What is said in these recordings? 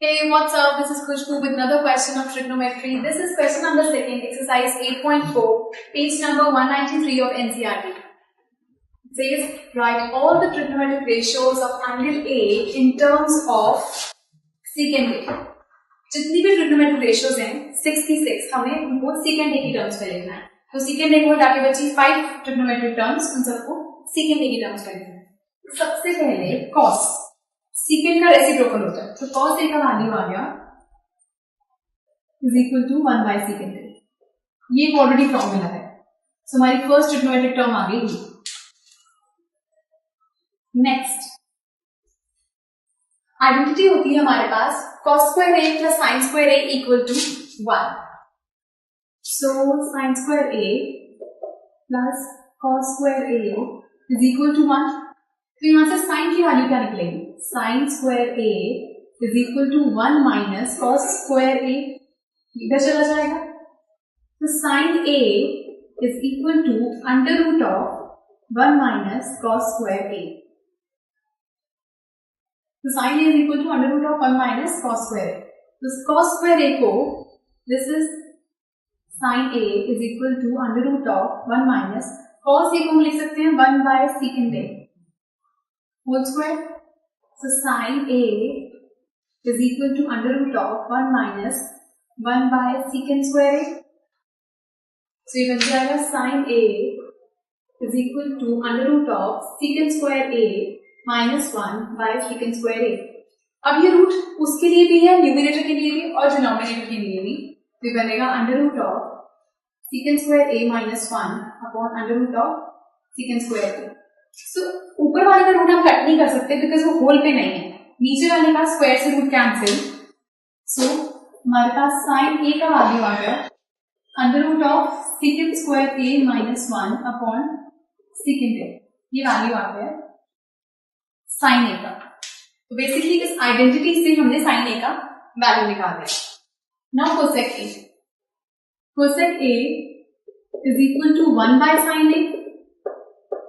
Hey, what's up? This is Khushbu with another question of trigonometry. This is question number 2, exercise 8.4, page number 193 of NCERT. It says, write all the trigonometric ratios of angle A in terms of secant A. जितनी भी trigonometric ratios हैं 66, हमें उनको secant A की terms में लिखना है. तो secant A को हटा के बची 5 trigonometric terms, उन सबको secant A की terms में लिखना है. सबसे पहले cos secant का रेसिप्रोकल होता है, तो cos A का वैल्यू आ गया is equal to 1 by secant A. ये एक ऑलरेडी फॉर्मूला है, सो हमारी फर्स्ट ट्रिग्नोमेट्रिक टर्म आ गई. नेक्स्ट आइडेंटिटी होती है हमारे पास cos square A plus sin square A equal to 1. So sin square A plus cos square A is equal to 1. तो यहां से sin की वैल्यू क्या निकलेगी? sin square A is equal to 1 minus cos square A. इधर चला जाएगा, तो sin A is equal to under root of 1 minus cos square A. तो sin A is equal to under root of 1 minus cos square A. तो cos square A को this is sin A is equal to under root of 1 minus cos A को हम लिख सकते हैं 1 by secant A whole square. So sin A is equal to under root of 1 minus 1 by secant square A. So ये बन जाएगा sin A is equal to under root of secant square A minus 1 by secant square A. अब ये root उसके लिए भी है, numerator के लिए भी और डिनोमिनेटर के लिए भी. तो ये बनेगा under root of secant square A minus 1 upon under root of secant square A. So ऊपर वाले का रूट हम कट नहीं कर सकते बिकॉज वो होल पे नहीं है. नीचे वाले का स्क्वायर से रूट कैंसिल. सो हमारे पास sin A का वैल्यू आ गया under root of secant square A minus 1 upon secant A. ये वैल्यू आ गया sin A का. तो बेसिकली इस आइडेंटिटी से हमने sin A का वैल्यू निकाल दिया. Now cosec A. cosec A is equal to 1 by sin A.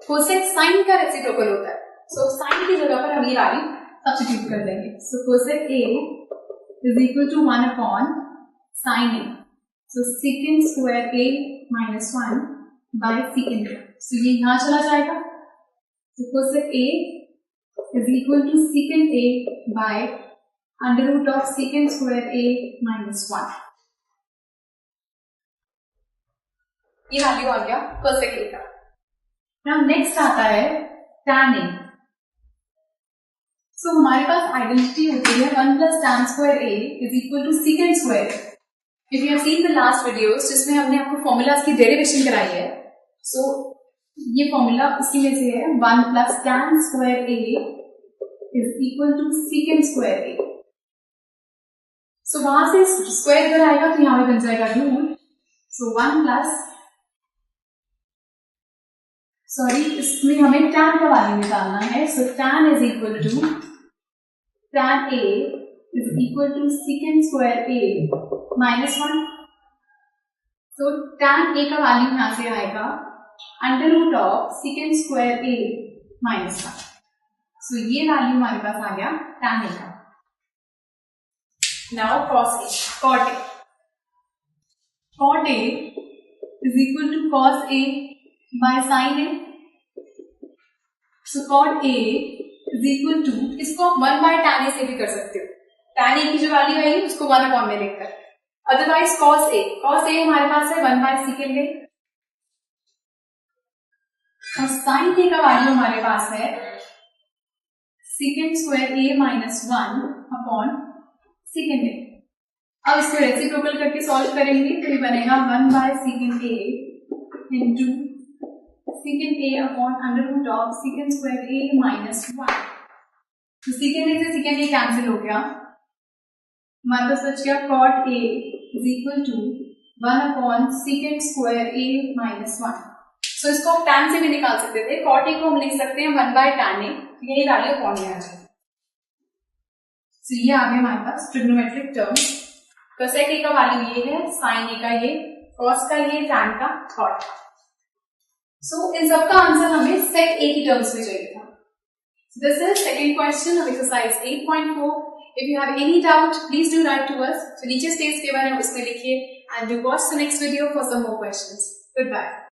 cosec sin का रेसिप्रोकल होता है, सो sin की जगह पर हम ये वैल्यू सब्स्टिट्यूट कर देंगे. So cosec A is equal to 1 upon sin A. So secant square A minus 1 by secant A. So ये यहां चला जाएगा. So cosec A is equal to secant A by under root of secant square A minus 1. ये value आ गया cosec A का. Now next आता है tan A. सो हमारे पास आइडेंटिटी होती है 1 plus tan square A is equal to secant square A. If you have seen the last videos जिसमें हमने आपको फॉर्मूलाज की डेरिवेशन कराई है, सो ये फॉर्मूला उसी में से है 1 plus tan square A is equal to secant square A. So वहां से स्क्वायर इधर आएगा तो यहां पे बन जाएगा रूट. सो 1 प्लस इसमें हमें tan का वैल्यू निकालना है. So tan is equal to tan A is equal to secant square A minus 1. So tan A का वैल्यू यहां से आएगा under root of secant square A minus 1. So ये वैल्यू हमारे पास आ गया tan A का. Now cos A, cot A. cot A is equal to cos A by sin A. So cot A is equal to, इसको आप 1 by tan A से भी कर सकते हो. tan A की जो वैल्यू आई है उसको 1 अपॉन में लिखकर. अदरवाइज cos A हमारे पास है 1 by secant A. और sin A का वैल्यू हमारे पास है secant square A minus 1 upon secant A. अब इसको रेसिप्रोकल करके सॉल्व करेंगे तो ये बनेगा 1 by secant A into secant A upon under root of secant square A minus 1. तो secant A से secant A कैंसिल हो गया. हमारे पास बच गया cot A is equal to 1 upon secant square A minus 1. So इसको आप tan से भी निकाल सकते थे. cot A को हम लिख सकते हैं 1 बाय tan A. यही वैल्यू अपॉन में आ जाएगी. सो ये आ गया हमारे पास ट्रिग्नोमेट्रिक टर्म. cosec A का वैल्यू ये है, sin A का ये, cos का ये, tan का, cot का. सो इन सबका आंसर हमें sec A की टर्म्स में चाहिए था. This is second question of exercise 8.4 If you have any doubt, please do write to us. So नीचे स्टेज पे बने उसमें लिखिए, and do watch the next video for some more questions. Goodbye.